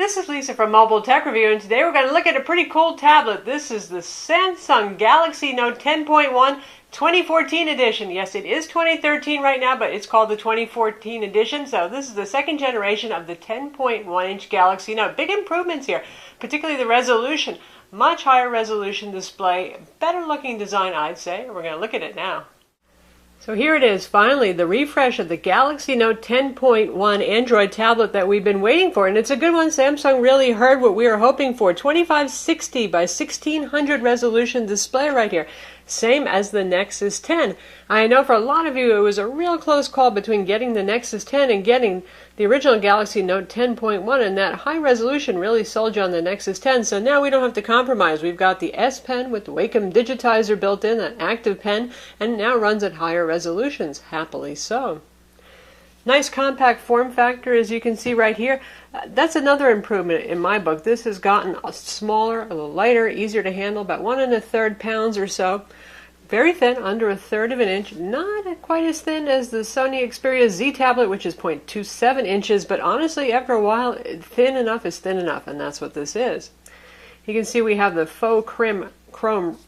this is Lisa from Mobile Tech Review, and today we're going to look at a pretty cool tablet. This is the Samsung Galaxy Note 10.1 2014 edition. Yes, it is 2013 right now, but it's called the 2014 edition. So this is the second generation of the 10.1-inch Galaxy Note. Big improvements here, particularly the resolution. Much higher resolution display, better looking design, I'd say. We're going to look at it now. So here it is, finally, the refresh of the Galaxy Note 10.1 Android tablet that we've been waiting for. And it's a good one. Samsung really heard what we were hoping for. 2560 by 1600 resolution display right here. Same as the Nexus 10. I know for a lot of you it was a real close call between getting the Nexus 10 and getting the original Galaxy Note 10.1, and that high resolution really sold you on the Nexus 10. So now we don't have to compromise. We've got the S Pen with the Wacom digitizer built in, an active pen, and it now runs at higher resolutions. Happily so. Nice compact form factor, as you can see right here. That's another improvement in my book. This has gotten smaller, a little lighter, easier to handle, about 1 1/3 pounds or so. Very thin, under 1/3 of an inch. Not quite as thin as the Sony Xperia Z tablet, which is 0.27 inches, but honestly, after a while, thin enough is thin enough, and that's what this is. You can see we have the faux chrome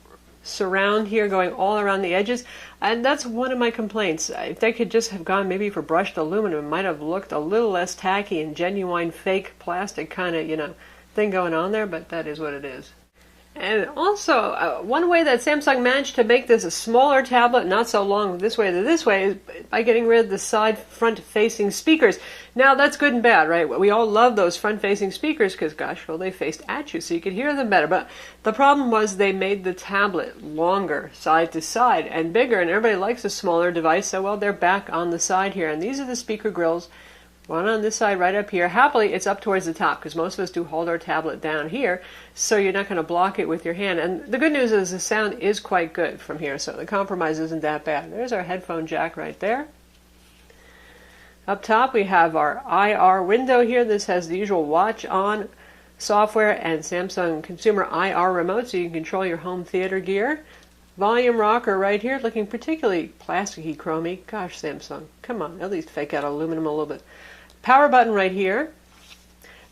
surround here going all around the edges, and that's one of my complaints. If they could just have gone maybe for brushed aluminum, it might have looked a little less tacky and genuine fake plastic kind of, thing going on there, but that is what it is. And also, one way that Samsung managed to make this a smaller tablet, not so long this way to this way, is by getting rid of the side front-facing speakers. Now, that's good and bad, right? We all love those front-facing speakers because, gosh, well, they faced at you so you could hear them better. But the problem was they made the tablet longer, side to side, and bigger, and everybody likes a smaller device, so, well, they're back on the side here. And these are the speaker grills. One on this side right up here. Happily, it's up towards the top because most of us do hold our tablet down here, so you're not going to block it with your hand. And the good news is the sound is quite good from here, so the compromise isn't that bad. There's our headphone jack right there. Up top, we have our IR window here. This has the usual watch on software and Samsung consumer IR remote, so you can control your home theater gear. Volume rocker right here, looking particularly plasticky, chromy. Gosh, Samsung, come on, at least fake out aluminum a little bit. Power button right here.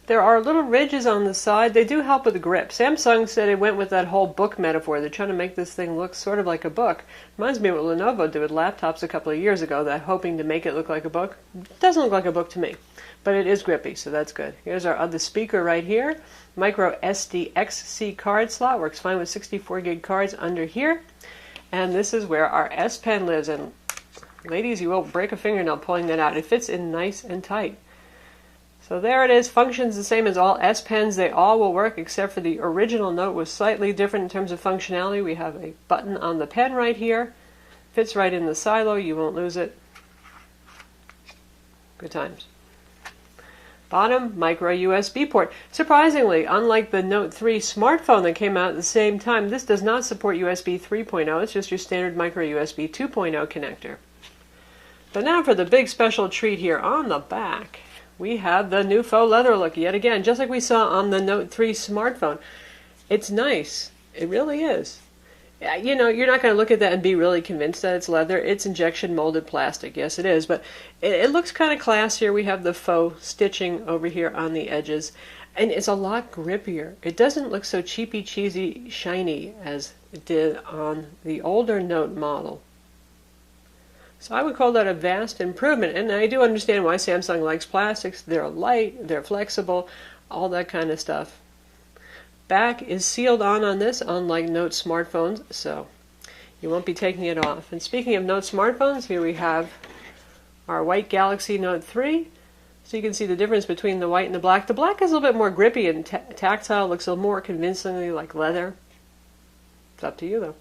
There are little ridges on the side. They do help with the grip. Samsung said it went with that whole book metaphor. They're trying to make this thing look sort of like a book. Reminds me of what Lenovo did with laptops a couple of years ago, that hoping to make it look like a book. It doesn't look like a book to me, but it is grippy, so that's good. Here's our other speaker right here. Micro SD XC card slot. Works fine with 64 gig cards under here. And this is where our S Pen lives. And ladies, you will break a fingernail pulling that out. It fits in nice and tight. So there it is. Functions the same as all S Pens. They all will work except for the original Note was slightly different in terms of functionality. We have a button on the pen right here. Fits right in the silo. You won't lose it. Good times. Bottom, micro USB port. Surprisingly, unlike the Note 3 smartphone that came out at the same time, this does not support USB 3.0. It's just your standard micro USB 2.0 connector. But now for the big special treat here on the back. We have the new faux leather look yet again, just like we saw on the Note 3 smartphone. It's nice. It really is. You're not going to look at that and be really convinced that it's leather. It's injection molded plastic. Yes, it is. But it looks kind of classier. We have the faux stitching over here on the edges. And it's a lot grippier. It doesn't look so cheapy, cheesy, shiny as it did on the older Note model. So I would call that a vast improvement. And I do understand why Samsung likes plastics. They're light, they're flexible, all that kind of stuff. Back is sealed on this, unlike Note smartphones, so you won't be taking it off. And speaking of Note smartphones, here we have our white Galaxy Note 3. So you can see the difference between the white and the black. The black is a little bit more grippy and tactile, looks a little more convincingly like leather. It's up to you, though.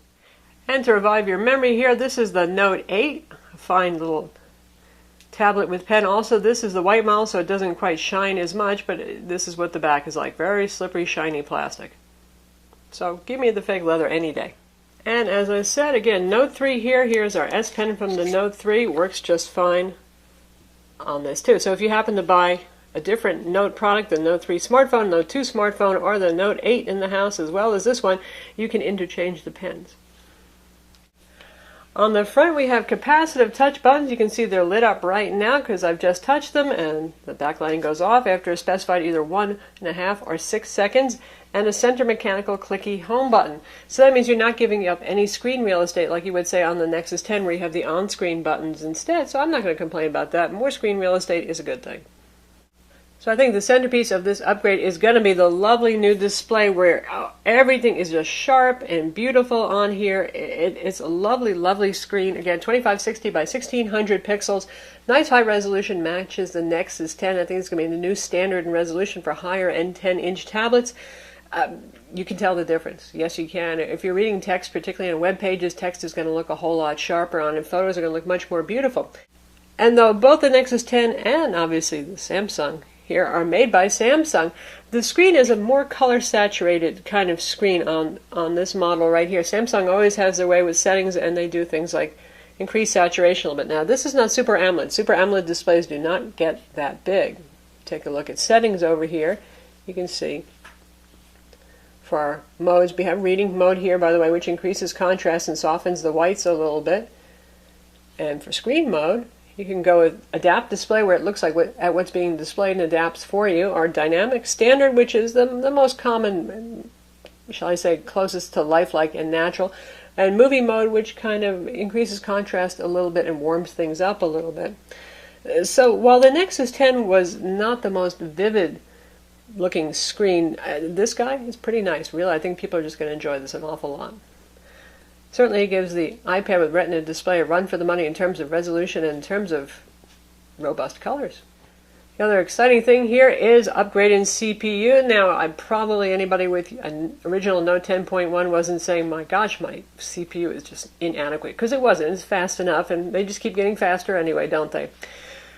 And to revive your memory here, this is the Note 8, a fine little tablet with pen. Also, this is the white model, so it doesn't quite shine as much, but this is what the back is like. Very slippery, shiny plastic. So give me the fake leather any day. And as I said, again, Note 3 here. Here's our S Pen from the Note 3. Works just fine on this too. So if you happen to buy a different Note product, the Note 3 smartphone, Note 2 smartphone, or the Note 8 in the house as well as this one, you can interchange the pens. On the front we have capacitive touch buttons. You can see they're lit up right now because I've just touched them, and the backlighting goes off after a specified either 1.5 or 6 seconds, and a center mechanical clicky home button. So that means you're not giving up any screen real estate like you would say on the Nexus 10 where you have the on-screen buttons instead. So I'm not going to complain about that. More screen real estate is a good thing. So I think the centerpiece of this upgrade is going to be the lovely new display where everything is just sharp and beautiful on here. It's a lovely, lovely screen. Again, 2560 by 1600 pixels. Nice high resolution, matches the Nexus 10. I think it's going to be the new standard in resolution for higher end 10-inch tablets. You can tell the difference. Yes, you can. If you're reading text, particularly on web pages, text is going to look a whole lot sharper on it. Photos are going to look much more beautiful. And though both the Nexus 10 and obviously the Samsung here are made by Samsung, the screen is a more color saturated kind of screen on this model right here. Samsung always has their way with settings, and they do things like increase saturation a little bit. Now this is not Super AMOLED. Super AMOLED displays do not get that big. Take a look at settings over here. You can see for our modes, we have reading mode here, by the way, which increases contrast and softens the whites a little bit. And for screen mode, you can go with adapt display, where it looks like at what's being displayed and adapts for you, or dynamic standard, which is the most common, shall I say, closest to lifelike and natural, and movie mode, which kind of increases contrast a little bit and warms things up a little bit. So while the Nexus 10 was not the most vivid looking screen, this guy is pretty nice. Really, I think people are just going to enjoy this an awful lot. Certainly it gives the iPad with Retina display a run for the money in terms of resolution and in terms of robust colors. The other exciting thing here is upgrade in CPU. Now, probably anybody with an original Note 10.1 wasn't saying, my gosh, my CPU is just inadequate, because it wasn't. It's fast enough, and they just keep getting faster anyway, don't they?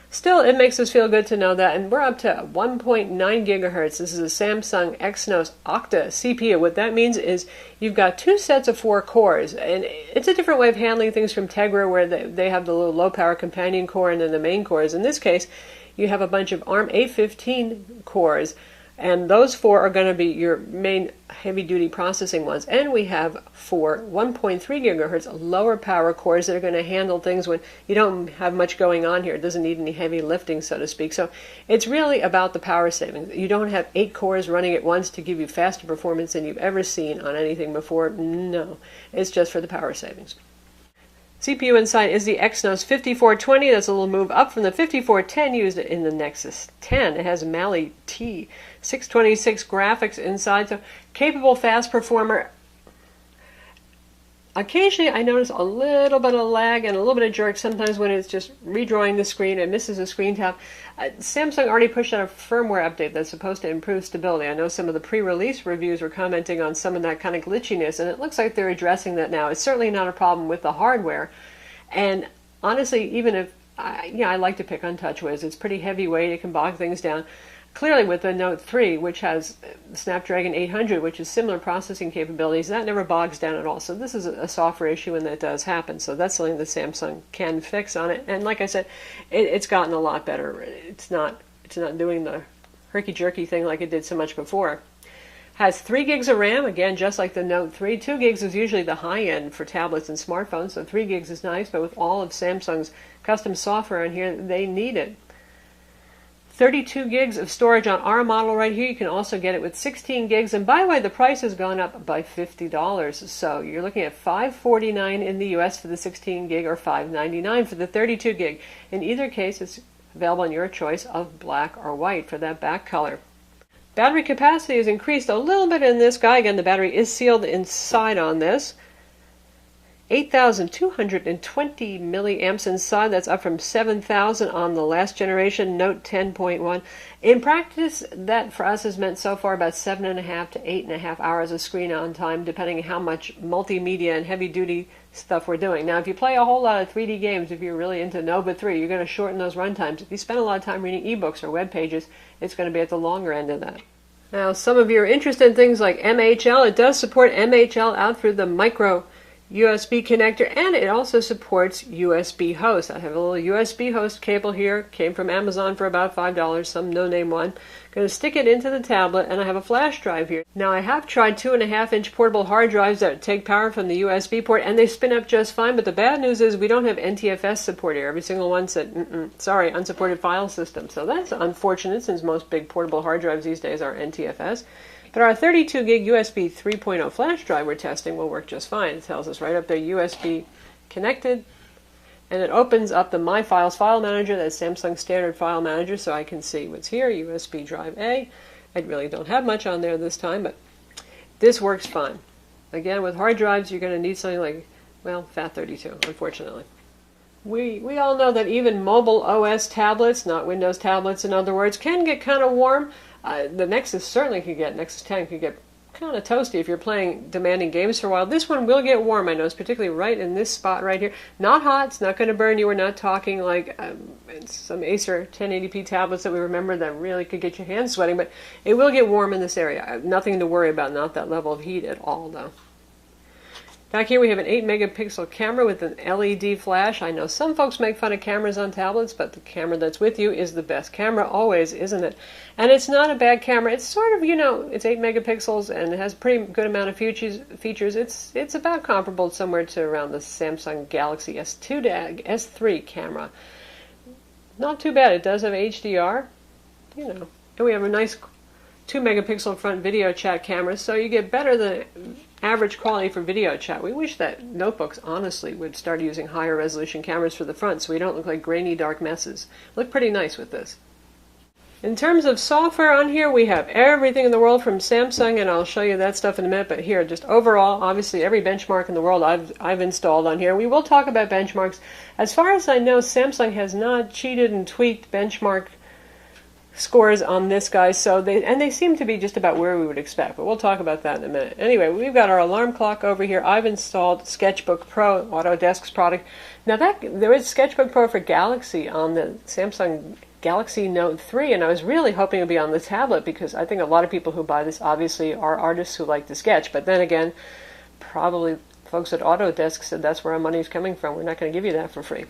Still, it makes us feel good to know that, and we're up to 1.9 gigahertz. This is a Samsung Exynos Octa CPU. What that means is you've got 2 sets of 4 cores, and it's a different way of handling things from Tegra, where they have the little low-power companion core and then the main cores. In this case, you have a bunch of ARM A15 cores, and those 4 are going to be your main heavy-duty processing ones. And we have 4 1.3 gigahertz lower power cores that are going to handle things when you don't have much going on here. It doesn't need any heavy lifting, so to speak. So it's really about the power savings. You don't have 8 cores running at once to give you faster performance than you've ever seen on anything before. No, it's just for the power savings. CPU inside is the Exynos 5420. That's a little move up from the 5410 used in the Nexus 10. It has Mali T 626 graphics inside, so capable fast performer. Occasionally I notice a little bit of lag and a little bit of jerk sometimes when it's just redrawing the screen and misses a screen tap. Samsung already pushed out a firmware update that's supposed to improve stability. I know some of the pre-release reviews were commenting on some of that kind of glitchiness, and it looks like they're addressing that now. It's certainly not a problem with the hardware. And honestly, even if, I like to pick on TouchWiz. It's pretty heavyweight. It can bog things down. Clearly with the Note 3, which has Snapdragon 800, which is similar processing capabilities, that never bogs down at all. So this is a software issue when that does happen. So that's something that Samsung can fix on it. And like I said, it's gotten a lot better. It's not doing the herky-jerky thing like it did so much before. Has 3 gigs of RAM, again, just like the Note 3. 2 gigs is usually the high end for tablets and smartphones, so 3 gigs is nice, but with all of Samsung's custom software in here, they need it. 32 gigs of storage on our model right here. You can also get it with 16 gigs. And by the way, the price has gone up by $50. So you're looking at $549 in the US for the 16 gig or $599 for the 32 gig. In either case, it's available in your choice of black or white for that back color. Battery capacity is increased a little bit in this guy. Again, the battery is sealed inside on this. 8,220 milliamps inside. That's up from 7,000 on the last generation Note 10.1. In practice, that for us has meant so far about 7.5 to 8.5 hours of screen on time, depending on how much multimedia and heavy-duty stuff we're doing. Now, if you play a whole lot of 3D games, if you're really into Nova 3, you're going to shorten those run times. If you spend a lot of time reading ebooks or web pages, it's going to be at the longer end of that. Now, some of you are interested in things like MHL. It does support MHL out through the micro USB connector, and it also supports USB host. I have a little USB host cable here, came from Amazon for about $5, some no-name one. Going to stick it into the tablet, and I have a flash drive here. Now I have tried 2.5-inch portable hard drives that take power from the USB port, and they spin up just fine, but the bad news is we don't have NTFS support here. Every single one said, sorry, unsupported file system. So that's unfortunate, since most big portable hard drives these days are NTFS. But our 32 gig USB 3.0 flash drive we're testing will work just fine. It tells us right up there USB connected, and it opens up the My Files file manager, that's Samsung standard file manager, so I can see what's here, USB drive A. I really don't have much on there this time, but this works fine. Again, with hard drives, you're going to need something like, well, FAT32, unfortunately. We all know that even mobile OS tablets, not Windows tablets in other words, can get kind of warm. The Nexus certainly could get, Nexus 10 could get kind of toasty if you're playing demanding games for a while. This one will get warm, I notice, particularly right in this spot right here. Not hot, it's not going to burn you. We're not talking like some Acer 1080p tablets that we remember that really could get your hands sweating, but it will get warm in this area. Nothing to worry about, not that level of heat at all, though. Back here we have an 8 megapixel camera with an LED flash. I know some folks make fun of cameras on tablets, but the camera that's with you is the best camera always, isn't it? And it's not a bad camera. It's sort of, it's 8 megapixels and it has a pretty good amount of features. It's about comparable somewhere to around the Samsung Galaxy S2 to S3 camera. Not too bad. It does have HDR, and we have a nice 2 megapixel front video chat camera, so you get better than average quality for video chat. We wish that notebooks honestly would start using higher resolution cameras for the front so we don't look like grainy dark messes. Look pretty nice with this. In terms of software on here, we have everything in the world from Samsung, and I'll show you that stuff in a minute, but here, just overall, obviously every benchmark in the world I've installed on here. We will talk about benchmarks. As far as I know, Samsung has not cheated and tweaked benchmark scores on this guy, so they seem to be just about where we would expect, but we'll talk about that in a minute. Anyway, we've got our alarm clock over here. I've installed Sketchbook Pro, Autodesk's product. Now there is Sketchbook Pro for Galaxy on the Samsung Galaxy Note 3, and I was really hoping it would be on the tablet because I think a lot of people who buy this obviously are artists who like to sketch, but then again, probably folks at Autodesk said that's where our money's coming from. We're not going to give you that for free.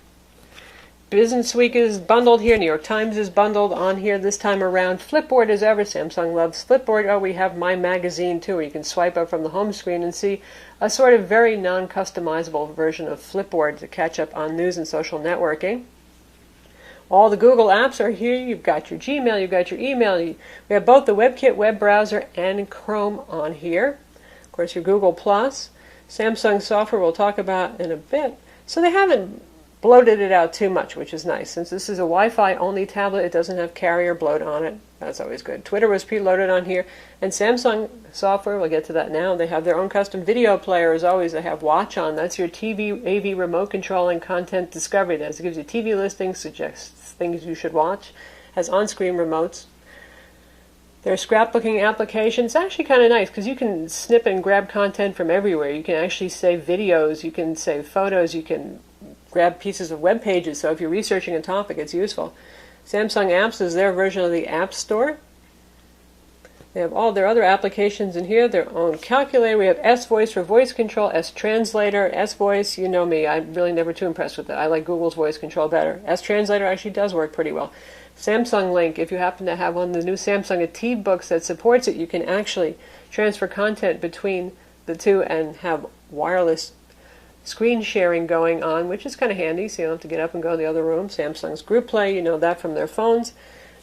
Business Week is bundled here. New York Times is bundled on here this time around. Flipboard as ever. Samsung loves Flipboard. Oh, we have My Magazine too, where you can swipe up from the home screen and see a sort of very non-customizable version of Flipboard to catch up on news and social networking. All the Google apps are here. You've got your Gmail, you've got your email. We have both the WebKit web browser and Chrome on here. Of course, your Google+. Samsung software we'll talk about in a bit. So they haven't bloated it out too much, which is nice. Since this is a Wi-Fi only tablet, it doesn't have carrier bloat on it. That's always good. Twitter was preloaded on here. And Samsung software, we'll get to that now. They have their own custom video player as always. They have Watch On. That's your TV AV remote control and content discovery. That gives you TV listings, suggests things you should watch. Has on-screen remotes. Their scrapbooking application. It's actually kind of nice because you can snip and grab content from everywhere. You can actually save videos, you can save photos, you can grab pieces of web pages, so if you're researching a topic, it's useful. Samsung Apps is their version of the App Store. They have all their other applications in here, their own calculator. We have S-Voice for voice control, S-Translator, S-Voice. You know me, I'm really never too impressed with it. I like Google's voice control better. S-Translator actually does work pretty well. Samsung Link, if you happen to have one of the new Samsung ATIV books that supports it, you can actually transfer content between the two and have wireless screen sharing going on, which is kind of handy, so you don't have to get up and go to the other room. Samsung's Group Play, you know that from their phones.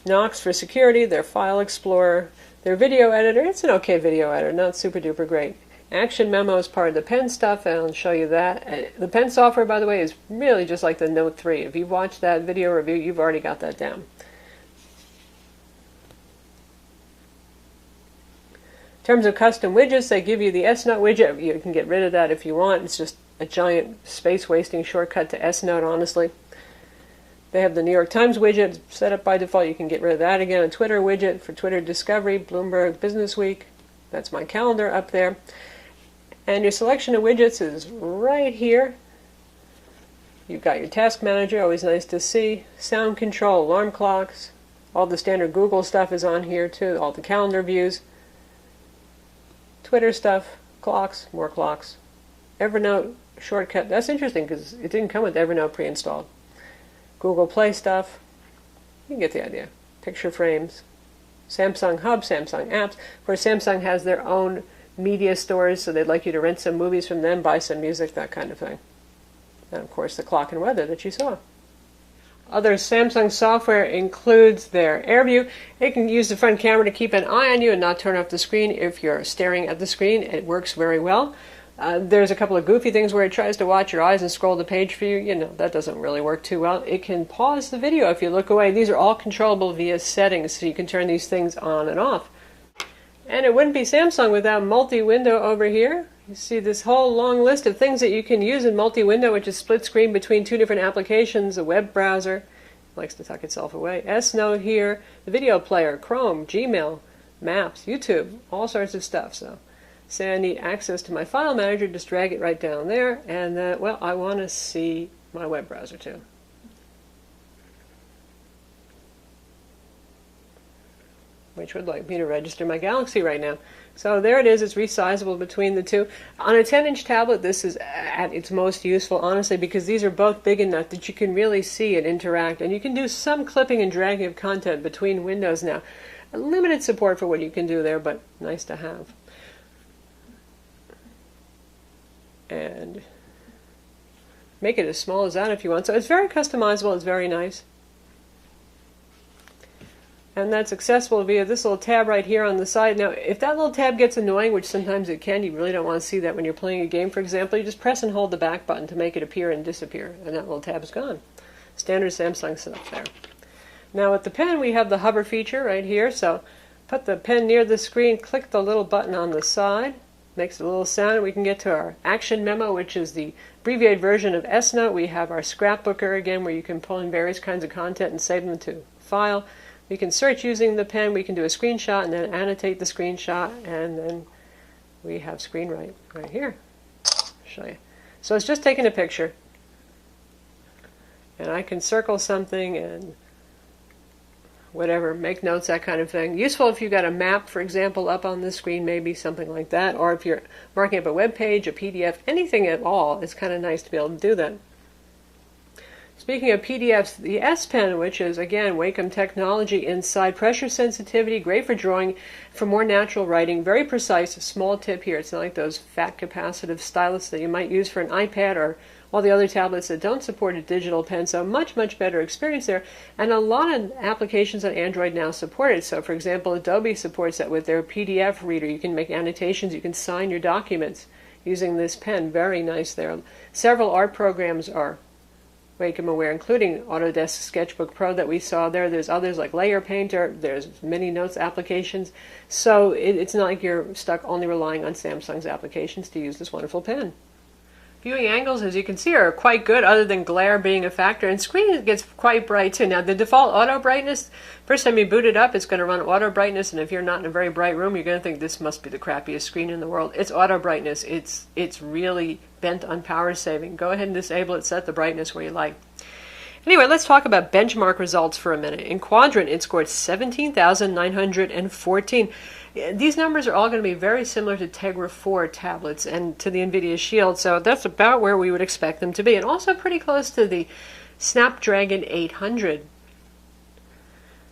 Knox for security, their File Explorer, their video editor. It's an okay video editor, not super duper great. Action Memo is part of the pen stuff, and I'll show you that. The pen software, by the way, is really just like the Note 3. If you've watched that video review, you've already got that down. In terms of custom widgets, they give you the S-Note widget. You can get rid of that if you want. It's just a giant space-wasting shortcut to S-Note, honestly. They have the New York Times widget set up by default. You can get rid of that again. A Twitter widget for Twitter Discovery, Bloomberg Business Week. That's my calendar up there. And your selection of widgets is right here. You've got your Task Manager, always nice to see. Sound control, alarm clocks. All the standard Google stuff is on here too. All the calendar views. Twitter stuff, clocks, more clocks. Evernote, shortcut. That's interesting because it didn't come with Evernote pre-installed. Google Play stuff. You get the idea. Picture frames. Samsung Hub, Samsung Apps. Of course, Samsung has their own media stores, so they'd like you to rent some movies from them, buy some music, that kind of thing. And of course, the clock and weather that you saw. Other Samsung software includes their AirView. It can use the front camera to keep an eye on you and not turn off the screen if you're staring at the screen. It works very well. There's a couple of goofy things where it tries to watch your eyes and scroll the page for you. You know, that doesn't really work too well. It can pause the video if you look away. These are all controllable via settings, so you can turn these things on and off. And it wouldn't be Samsung without multi-window over here. You see this whole long list of things that you can use in multi-window, which is split screen between two different applications, a web browser, likes to tuck itself away, S-Note here, the video player, Chrome, Gmail, Maps, YouTube, all sorts of stuff. So say I need access to my file manager, just drag it right down there, and well, I want to see my web browser too. Which would like me to register my Galaxy right now. So there it is, it's resizable between the two. On a 10-inch tablet, this is at its most useful, honestly, because these are both big enough that you can really see and interact, and you can do some clipping and dragging of content between windows now. A limited support for what you can do there, but nice to have. And make it as small as that if you want. So it's very customizable, it's very nice. And that's accessible via this little tab right here on the side. Now, if that little tab gets annoying, which sometimes it can, you really don't want to see that when you're playing a game, for example, you just press and hold the back button to make it appear and disappear, and that little tab is gone. Standard Samsung stuff there. Now with the pen, we have the hover feature right here, so put the pen near the screen, click the little button on the side, makes a little sound, and we can get to our action memo, which is the abbreviated version of S-Note. We have our scrapbooker again, where you can pull in various kinds of content and save them to a file. We can search using the pen, we can do a screenshot and then annotate the screenshot, and then we have ScreenWrite right here. I'll show you. So it's just taking a picture. And I can circle something and whatever, make notes, that kind of thing. Useful if you've got a map, for example, up on the screen, maybe something like that, or if you're marking up a web page, a PDF, anything at all, it's kind of nice to be able to do that. Speaking of PDFs, the S Pen, which is, again, Wacom technology inside, pressure sensitivity, great for drawing, for more natural writing, very precise, small tip here. It's not like those fat capacitive stylus that you might use for an iPad or all the other tablets that don't support a digital pen, so much, much better experience there. And a lot of applications on Android now support it. So, for example, Adobe supports that with their PDF reader. You can make annotations, you can sign your documents using this pen. Very nice there. Several art programs are Wacom aware, including Autodesk Sketchbook Pro that we saw there. There's others like Layer Painter, there's many notes applications. So it's not like you're stuck only relying on Samsung's applications to use this wonderful pen. Viewing angles, as you can see, are quite good, other than glare being a factor. And screen gets quite bright too. Now, the default auto brightness, first time you boot it up, it's going to run auto brightness, and if you're not in a very bright room, you're going to think this must be the crappiest screen in the world. It's auto brightness. It's really bent on power saving. Go ahead and disable it, set the brightness where you like. Anyway, let's talk about benchmark results for a minute. In Quadrant, it scored 17,914. These numbers are all going to be very similar to Tegra 4 tablets and to the NVIDIA Shield, so that's about where we would expect them to be, and also pretty close to the Snapdragon 800.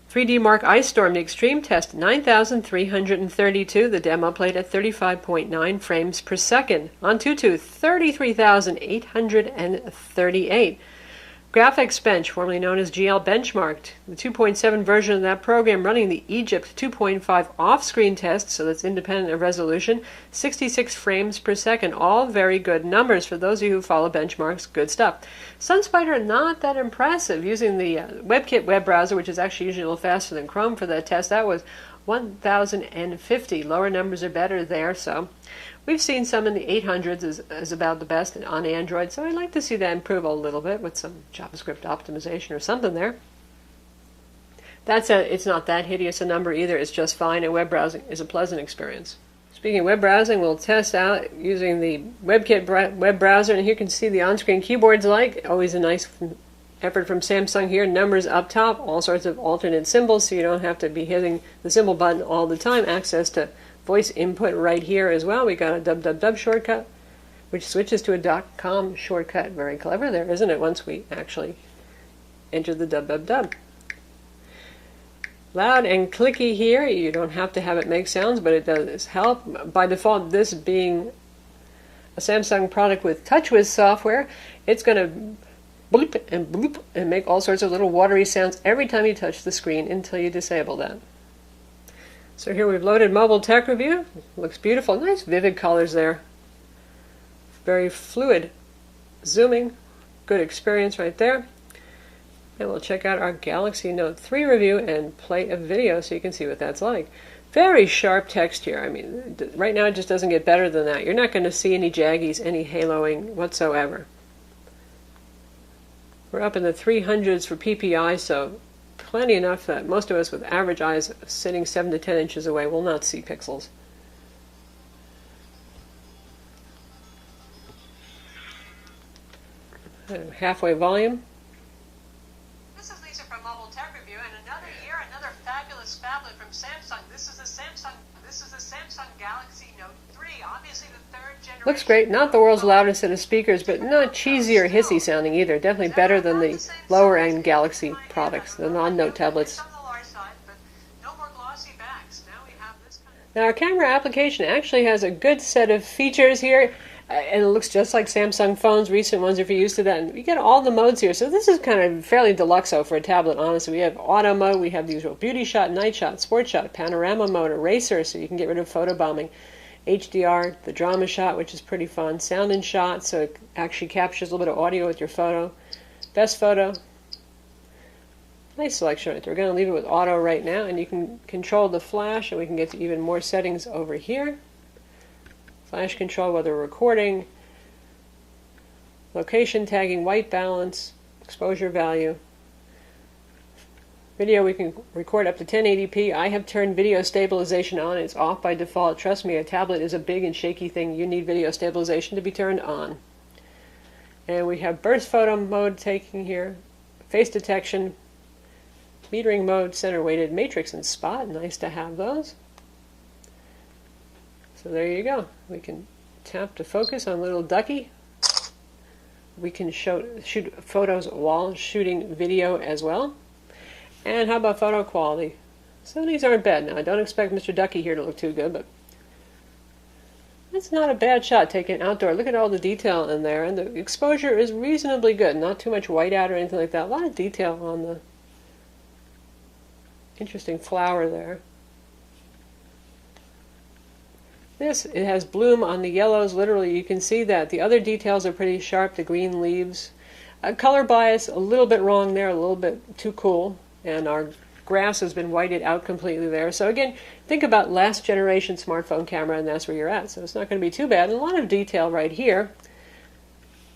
3D Mark Ice Storm, the extreme test, 9,332. The demo played at 35.9 frames per second. Antutu, 33,838. Graphics Bench, formerly known as GL Benchmarked, the 2.7 version of that program running the Egypt 2.5 off-screen test, so that's independent of resolution, 66 frames per second. All very good numbers for those of you who follow benchmarks. Good stuff. SunSpider, not that impressive, using the WebKit web browser, which is actually usually a little faster than Chrome for that test. That was 1,050. Lower numbers are better there, so we've seen some in the 800s is about the best on Android, so I'd like to see that improve a little bit with some JavaScript optimization or something there. It's not that hideous a number either. It's just fine, and web browsing is a pleasant experience. Speaking of web browsing, we'll test out using the WebKit web browser, and here you can see the on-screen keyboards like. Always a nice effort from Samsung here. Numbers up top, all sorts of alternate symbols, so you don't have to be hitting the symbol button all the time. Access to voice input right here as well. We got a www shortcut. which switches to a .com shortcut. Very clever there, isn't it, once we actually enter the www. Loud and clicky here. You don't have to have it make sounds, but it does help. By default, this being a Samsung product with TouchWiz software, it's going to bloop and make all sorts of little watery sounds every time you touch the screen until you disable that. So here we've loaded Mobile Tech Review. Looks beautiful. Nice vivid colors there. Very fluid zooming. Good experience right there. And we'll check out our Galaxy Note 3 review and play a video so you can see what that's like. Very sharp text here. I mean, right now it just doesn't get better than that. You're not going to see any jaggies, any haloing whatsoever. We're up in the 300s for PPI, so plenty enough that most of us with average eyes sitting 7 to 10 inches away will not see pixels. Halfway volume. This is Lisa from Mobile Tech Review, and another year, another fabulous phablet from Samsung. This is the Samsung Galaxy Note 3, obviously the third generation. Looks great. Not the world's loudest set of speakers, but not cheesy or hissy sounding either. Definitely better than the lower end Galaxy products, the non-Note tablets. Now our camera application actually has a good set of features here, and it looks just like Samsung phones, recent ones if you're used to that. And you get all the modes here, so this is kind of fairly deluxo for a tablet, honestly. We have auto mode, we have the usual beauty shot, night shot, sports shot, panorama mode, eraser, so you can get rid of photobombing, HDR, the drama shot, which is pretty fun, sound and shot, so it actually captures a little bit of audio with your photo, best photo. Nice selection right there. We're going to leave it with auto right now, and you can control the flash, and we can get to even more settings over here. Flash control, whether we're recording, location tagging, white balance, exposure value. Video, we can record up to 1080p. I have turned video stabilization on. It's off by default. Trust me, a tablet is a big and shaky thing. You need video stabilization to be turned on. And we have burst photo mode taking here, face detection, metering mode, center weighted matrix and spot. Nice to have those. So there you go. We can tap to focus on little ducky. We can shoot photos while shooting video as well. And how about photo quality? Some of these aren't bad. Now, I don't expect Mr. Ducky here to look too good, but it's not a bad shot taken outdoor. Look at all the detail in there, and the exposure is reasonably good. Not too much whiteout or anything like that. A lot of detail on the interesting flower there. It has bloom on the yellows, literally you can see that. The other details are pretty sharp, the green leaves. Color bias, a little bit wrong there, a little bit too cool. And our grass has been whited out completely there. So again, think about last generation smartphone camera, and that's where you're at. So it's not going to be too bad. And a lot of detail right here.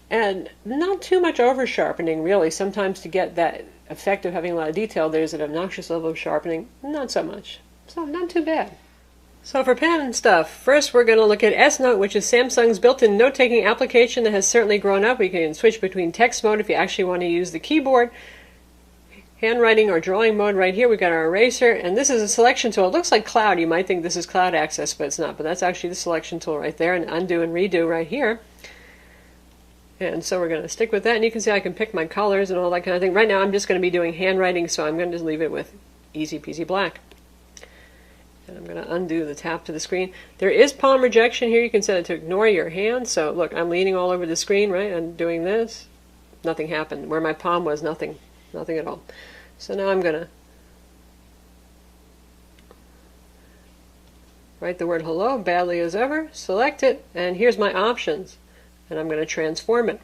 And not too much over sharpening, really. Sometimes to get that effect of having a lot of detail, there's an obnoxious level of sharpening. Not so much. So not too bad. So for pen stuff, first we're going to look at S-Note, which is Samsung's built-in note-taking application that has certainly grown up. We can switch between text mode if you actually want to use the keyboard, handwriting or drawing mode right here. We've got our eraser, and this is a selection tool. It looks like cloud. You might think this is cloud access, but it's not. But that's actually the selection tool right there, and undo and redo right here. And so we're going to stick with that, and you can see I can pick my colors and all that kind of thing. Right now I'm just going to be doing handwriting, so I'm going to just leave it with easy peasy black. And I'm going to undo the tap to the screen. There is palm rejection here. You can set it to ignore your hand. So look, I'm leaning all over the screen, right? I'm doing this. Nothing happened. Where my palm was, nothing at all. So now I'm going to write the word hello, badly as ever, select it, and here's my options. And I'm going to transform it.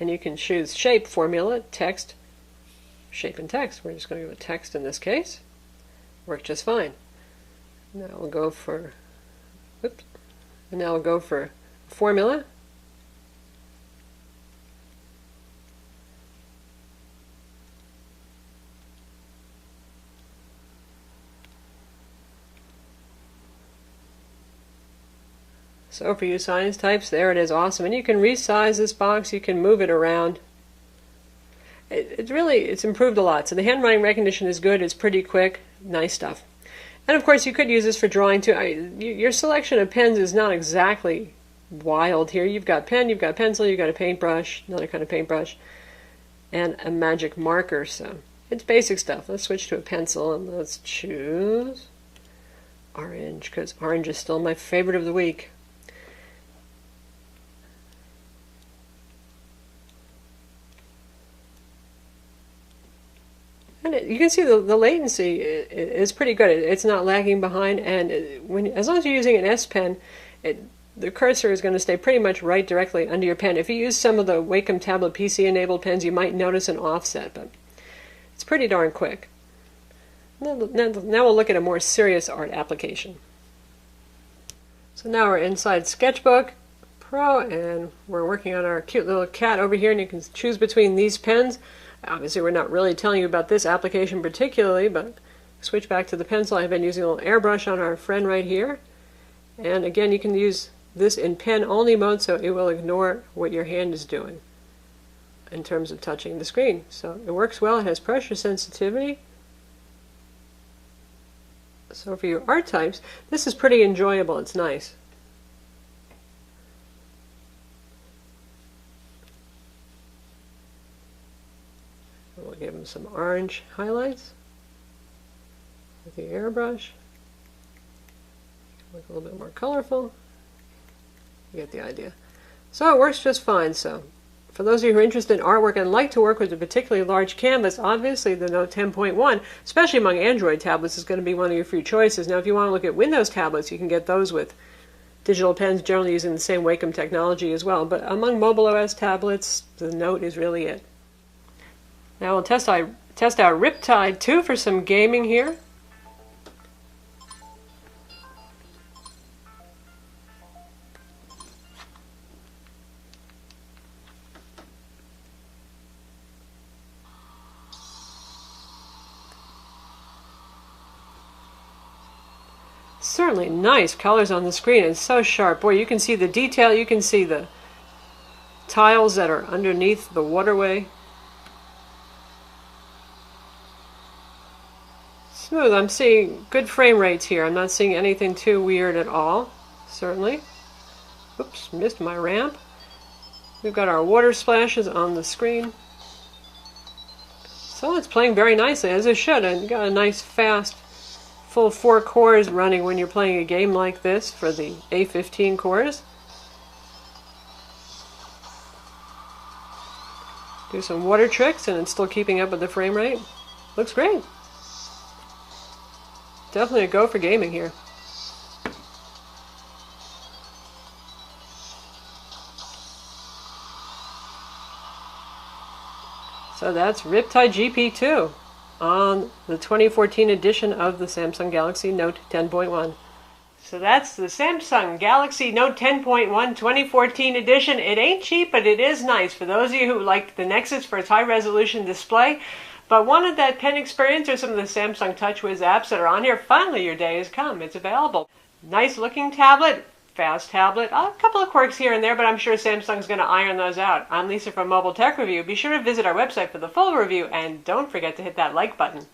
And you can choose shape, formula, text, shape and text. We're just going to go with text in this case. Worked just fine. Now we'll go for, oops, and now we'll go for formula. So for you science types, there it is, awesome. And you can resize this box, you can move it around. It's improved a lot. So the handwriting recognition is good, it's pretty quick, nice stuff. And of course you could use this for drawing too. Your selection of pens is not exactly wild here. You've got pen, you've got pencil, you've got a paintbrush, another kind of paintbrush, and a magic marker. So it's basic stuff. Let's switch to a pencil and let's choose orange, because orange is still my favorite of the week. And you can see the latency is pretty good. It's not lagging behind, and as long as you're using an S Pen, the cursor is going to stay pretty much right directly under your pen. If you use some of the Wacom Tablet PC-enabled pens, you might notice an offset, but it's pretty darn quick. Now we'll look at a more serious art application. So now we're inside Sketchbook Pro, and we're working on our cute little cat over here, and you can choose between these pens. Obviously, we're not really telling you about this application particularly, but switch back to the pencil. I've been using a little airbrush on our friend right here. And again, you can use this in pen-only mode, so it will ignore what your hand is doing in terms of touching the screen. So it works well. It has pressure sensitivity. So for your art types, this is pretty enjoyable. It's nice. We'll give them some orange highlights with the airbrush. Look a little bit more colorful. You get the idea. So it works just fine. So for those of you who are interested in artwork and like to work with a particularly large canvas, obviously the Note 10.1, especially among Android tablets, is going to be one of your few choices. Now if you want to look at Windows tablets, you can get those with digital pens generally using the same Wacom technology as well. But among mobile OS tablets, the Note is really it. Now we'll test out Riptide 2 for some gaming here. Certainly nice colors on the screen. It's so sharp. Boy, you can see the detail. You can see the tiles that are underneath the waterway. Smooth. I'm seeing good frame rates here. I'm not seeing anything too weird at all. Certainly. Oops, missed my ramp. We've got our water splashes on the screen. So it's playing very nicely, as it should. And got a nice fast full 4 cores running when you're playing a game like this for the A15 cores. Do some water tricks and it's still keeping up with the frame rate. Looks great. Definitely a go for gaming here. So that's Riptide GP2 on the 2014 edition of the Samsung Galaxy Note 10.1. So that's the Samsung Galaxy Note 10.1 2014 edition. It ain't cheap, but it is nice. For those of you who liked the Nexus for its high-resolution display, but wanted that pen experience or some of the Samsung TouchWiz apps that are on here, finally your day has come. It's available. Nice looking tablet, fast tablet, a couple of quirks here and there, but I'm sure Samsung's going to iron those out. I'm Lisa from Mobile Tech Review. Be sure to visit our website for the full review, and don't forget to hit that like button.